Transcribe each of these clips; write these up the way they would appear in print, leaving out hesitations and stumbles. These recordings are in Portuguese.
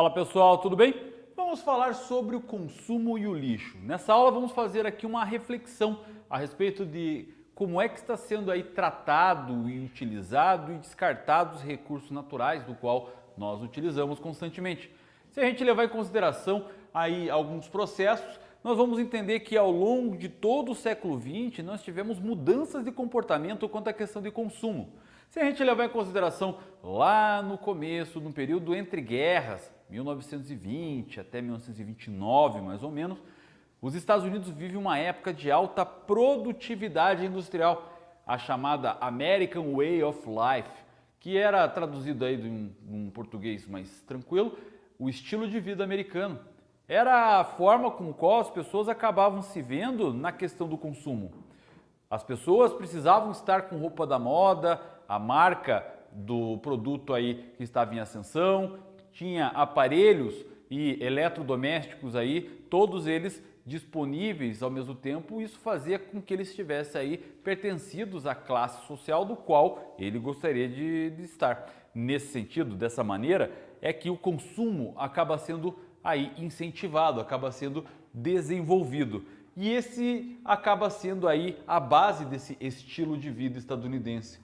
Fala pessoal, tudo bem? Vamos falar sobre o consumo e o lixo. Nessa aula vamos fazer aqui uma reflexão a respeito de como é que está sendo aí tratado e utilizado e descartado os recursos naturais do qual nós utilizamos constantemente. Se a gente levar em consideração aí alguns processos, nós vamos entender que ao longo de todo o século XX nós tivemos mudanças de comportamento quanto à questão de consumo. Se a gente levar em consideração lá no começo, no período entre guerras, 1920 até 1929 mais ou menos, os Estados Unidos vivem uma época de alta produtividade industrial, a chamada American Way of Life, que era traduzido aí de um português mais tranquilo, o estilo de vida americano. Era a forma com a qual as pessoas acabavam se vendo na questão do consumo. As pessoas precisavam estar com roupa da moda, a marca do produto aí que estava em ascensão, tinha aparelhos e eletrodomésticos aí, todos eles disponíveis ao mesmo tempo. Isso fazia com que eles estivessem aí pertencidos à classe social do qual ele gostaria de estar. Nesse sentido, dessa maneira, é que o consumo acaba sendo aí incentivado, acaba sendo desenvolvido. E esse acaba sendo aí a base desse estilo de vida estadunidense.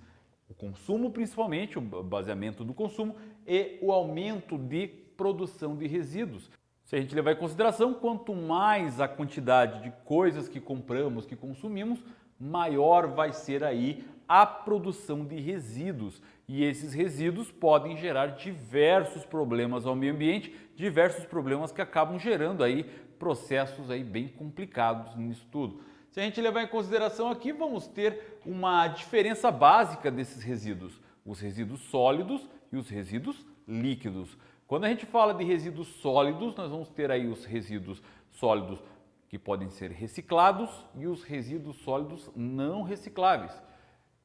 O consumo, principalmente, o baseamento do consumo e o aumento de produção de resíduos. Se a gente levar em consideração, quanto mais a quantidade de coisas que compramos, que consumimos, maior vai ser aí a produção de resíduos. E esses resíduos podem gerar diversos problemas ao meio ambiente, diversos problemas que acabam gerando aí processos aí bem complicados nisso tudo. Se a gente levar em consideração aqui, vamos ter uma diferença básica desses resíduos, os resíduos sólidos e os resíduos líquidos. Quando a gente fala de resíduos sólidos, nós vamos ter aí os resíduos sólidos que podem ser reciclados e os resíduos sólidos não recicláveis.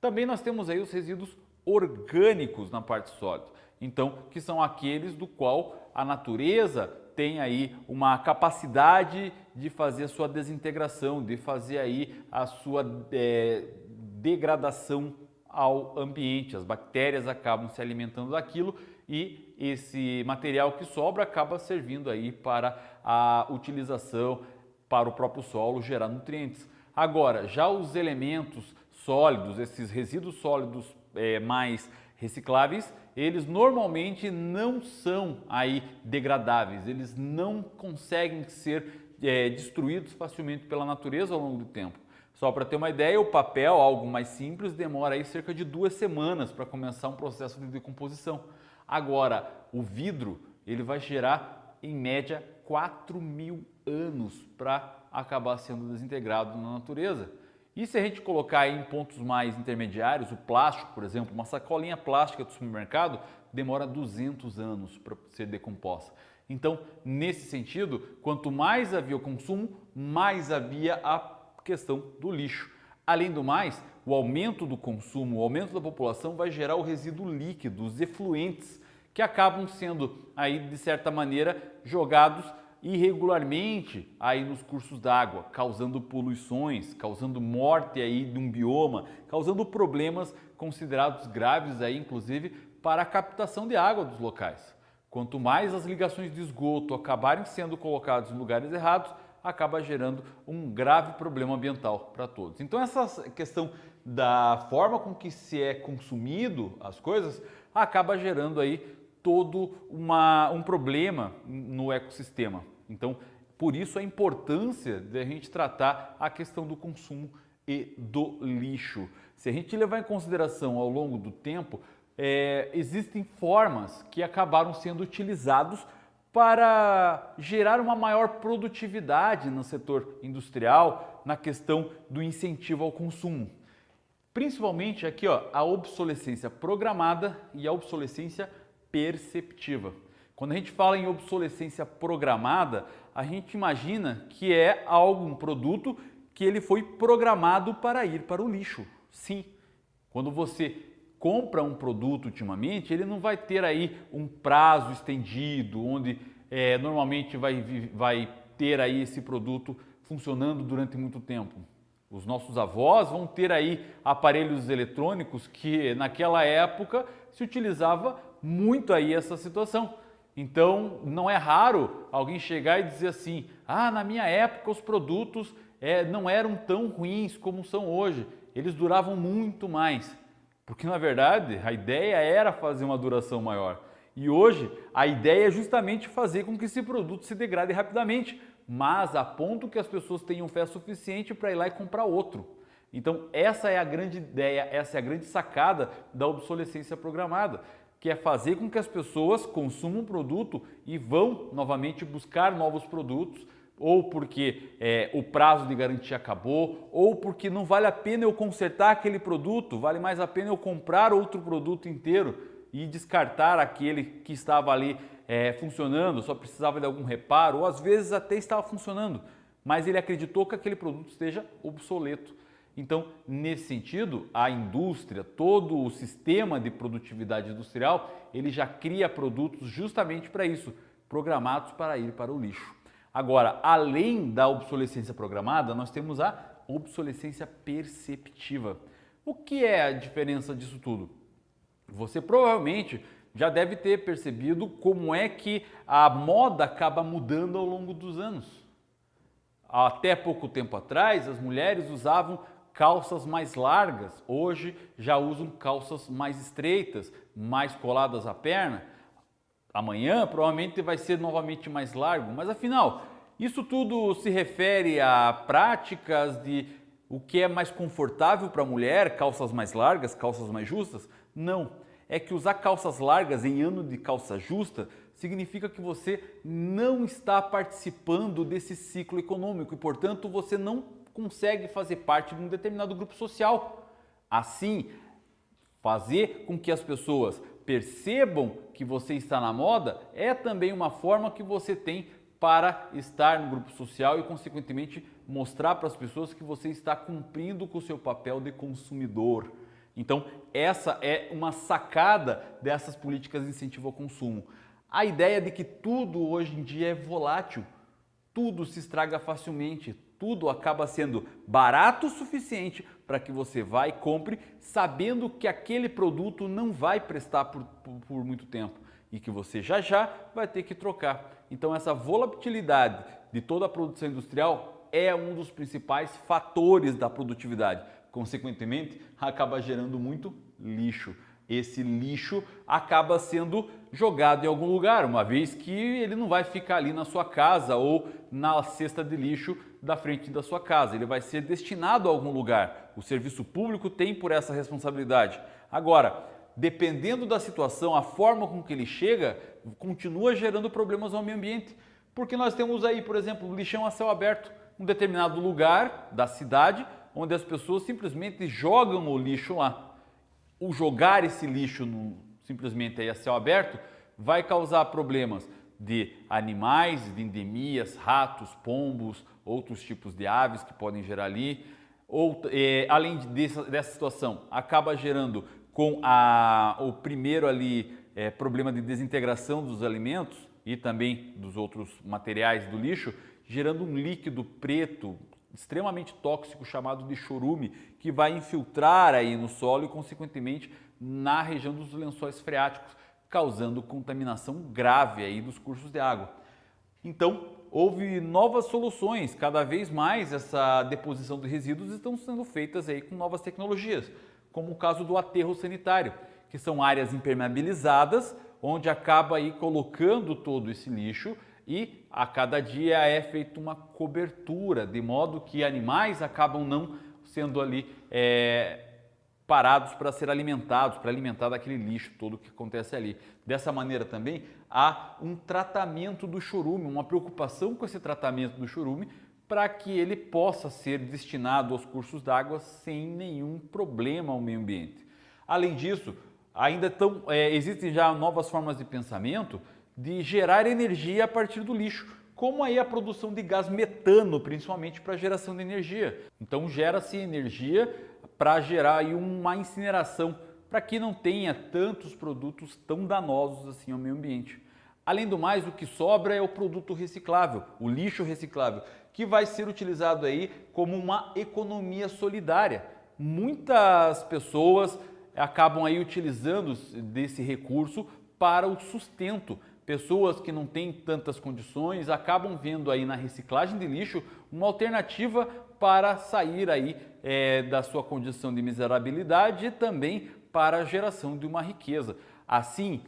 Também nós temos aí os resíduos orgânicos na parte sólida, então que são aqueles do qual a natureza tem aí uma capacidade de fazer a sua desintegração, de fazer aí a sua degradação ao ambiente. As bactérias acabam se alimentando daquilo e esse material que sobra acaba servindo aí para a utilização para o próprio solo, gerar nutrientes. Agora, já os elementos sólidos, esses resíduos sólidos mais recicláveis, eles normalmente não são aí degradáveis, eles não conseguem ser destruídos facilmente pela natureza ao longo do tempo. Só para ter uma ideia, o papel, algo mais simples, demora aí cerca de 2 semanas para começar um processo de decomposição. Agora, o vidro, ele vai gerar em média 4.000 anos para acabar sendo desintegrado na natureza. E se a gente colocar aí em pontos mais intermediários, o plástico, por exemplo, uma sacolinha plástica do supermercado demora 200 anos para ser decomposta. Então, nesse sentido, quanto mais havia o consumo, mais havia a questão do lixo. Além do mais, o aumento do consumo, o aumento da população vai gerar o resíduo líquido, os efluentes, que acabam sendo aí, de certa maneira, jogados irregularmente aí nos cursos d'água, causando poluições, causando morte aí de um bioma, causando problemas considerados graves aí, inclusive, para a captação de água dos locais. Quanto mais as ligações de esgoto acabarem sendo colocadas em lugares errados, acaba gerando um grave problema ambiental para todos. Então essa questão da forma com que se é consumido as coisas acaba gerando aí todo um problema no ecossistema. Então, por isso a importância de a gente tratar a questão do consumo e do lixo. Se a gente levar em consideração ao longo do tempo, existem formas que acabaram sendo utilizados para gerar uma maior produtividade no setor industrial, na questão do incentivo ao consumo. Principalmente aqui, ó, a obsolescência programada e a obsolescência perceptiva. Quando a gente fala em obsolescência programada, a gente imagina que é um produto que ele foi programado para ir para o lixo. Sim, quando você compra um produto ultimamente, ele não vai ter aí um prazo estendido, onde normalmente vai ter aí esse produto funcionando durante muito tempo. Os nossos avós vão ter aí aparelhos eletrônicos que naquela época se utilizava muito aí essa situação. Então, não é raro alguém chegar e dizer assim, na minha época os produtos não eram tão ruins como são hoje, eles duravam muito mais. Porque, na verdade, a ideia era fazer uma duração maior. E hoje, a ideia é justamente fazer com que esse produto se degrade rapidamente, mas a ponto que as pessoas tenham fé suficiente para ir lá e comprar outro. Então, essa é a grande ideia, essa é a grande sacada da obsolescência programada, que é fazer com que as pessoas consumam um produto e vão novamente buscar novos produtos, ou porque o prazo de garantia acabou, ou porque não vale a pena eu consertar aquele produto, vale mais a pena eu comprar outro produto inteiro e descartar aquele que estava ali funcionando, só precisava de algum reparo, ou às vezes até estava funcionando, mas ele acreditou que aquele produto esteja obsoleto. Então, nesse sentido, a indústria, todo o sistema de produtividade industrial, ele já cria produtos justamente para isso, programados para ir para o lixo. Agora, além da obsolescência programada, nós temos a obsolescência perceptiva. O que é a diferença disso tudo? Você provavelmente já deve ter percebido como é que a moda acaba mudando ao longo dos anos. Até pouco tempo atrás, as mulheres usavam calças mais largas, hoje já usam calças mais estreitas, mais coladas à perna. Amanhã provavelmente vai ser novamente mais largo, mas afinal, isso tudo se refere a práticas de o que é mais confortável para a mulher, calças mais largas, calças mais justas? Não, é que usar calças largas em ano de calça justa significa que você não está participando desse ciclo econômico e, portanto, você não consegue fazer parte de um determinado grupo social. Assim, fazer com que as pessoas percebam que você está na moda é também uma forma que você tem para estar no grupo social e, consequentemente, mostrar para as pessoas que você está cumprindo com o seu papel de consumidor. Então, essa é uma sacada dessas políticas de incentivo ao consumo. A ideia de que tudo hoje em dia é volátil, tudo se estraga facilmente, tudo acaba sendo barato o suficiente para que você vá e compre, sabendo que aquele produto não vai prestar por muito tempo e que você já vai ter que trocar. Então, essa volatilidade de toda a produção industrial é um dos principais fatores da produtividade. Consequentemente, acaba gerando muito lixo. Esse lixo acaba sendo jogado em algum lugar, uma vez que ele não vai ficar ali na sua casa ou na cesta de lixo da frente da sua casa. Ele vai ser destinado a algum lugar. O serviço público tem por essa responsabilidade. Agora, dependendo da situação, a forma com que ele chega continua gerando problemas ao meio ambiente. Porque nós temos aí, por exemplo, lixão a céu aberto, um determinado lugar da cidade onde as pessoas simplesmente jogam o lixo lá. O jogar esse lixo simplesmente aí a céu aberto vai causar problemas de animais, de endemias, ratos, pombos, outros tipos de aves que podem gerar ali. Além dessa situação, acaba gerando com o primeiro ali problema de desintegração dos alimentos e também dos outros materiais do lixo, gerando um líquido preto extremamente tóxico chamado de chorume, que vai infiltrar aí no solo e, consequentemente, na região dos lençóis freáticos, causando contaminação grave aí dos cursos de água. Então, houve novas soluções, cada vez mais essa deposição de resíduos estão sendo feitas aí com novas tecnologias, como o caso do aterro sanitário, que são áreas impermeabilizadas, onde acaba aí colocando todo esse lixo e a cada dia é feita uma cobertura, de modo que animais acabam não sendo ali parados para ser alimentados, para alimentar daquele lixo todo que acontece ali. Dessa maneira também há um tratamento do chorume, uma preocupação com esse tratamento do chorume para que ele possa ser destinado aos cursos d'água sem nenhum problema ao meio ambiente. Além disso, existem já novas formas de pensamento de gerar energia a partir do lixo, como aí a produção de gás metano, principalmente para geração de energia. Então gera-se energia para gerar aí uma incineração, para que não tenha tantos produtos tão danosos assim ao meio ambiente. Além do mais, o que sobra é o produto reciclável, o lixo reciclável, que vai ser utilizado aí como uma economia solidária. Muitas pessoas acabam aí utilizando desse recurso para o sustento, pessoas que não têm tantas condições acabam vendo aí na reciclagem de lixo uma alternativa para sair aí da sua condição de miserabilidade e também para a geração de uma riqueza. Assim,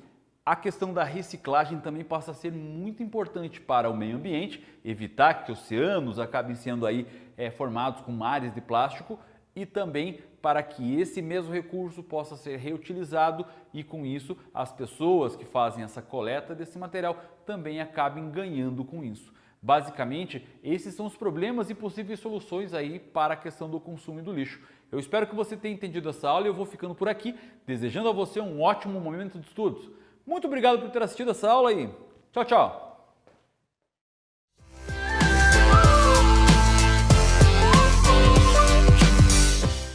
a questão da reciclagem também passa a ser muito importante para o meio ambiente, evitar que oceanos acabem sendo aí formados com mares de plástico e também para que esse mesmo recurso possa ser reutilizado e com isso as pessoas que fazem essa coleta desse material também acabem ganhando com isso. Basicamente, esses são os problemas e possíveis soluções aí para a questão do consumo do lixo. Eu espero que você tenha entendido essa aula e eu vou ficando por aqui, desejando a você um ótimo momento de estudos. Muito obrigado por ter assistido essa aula e tchau, tchau!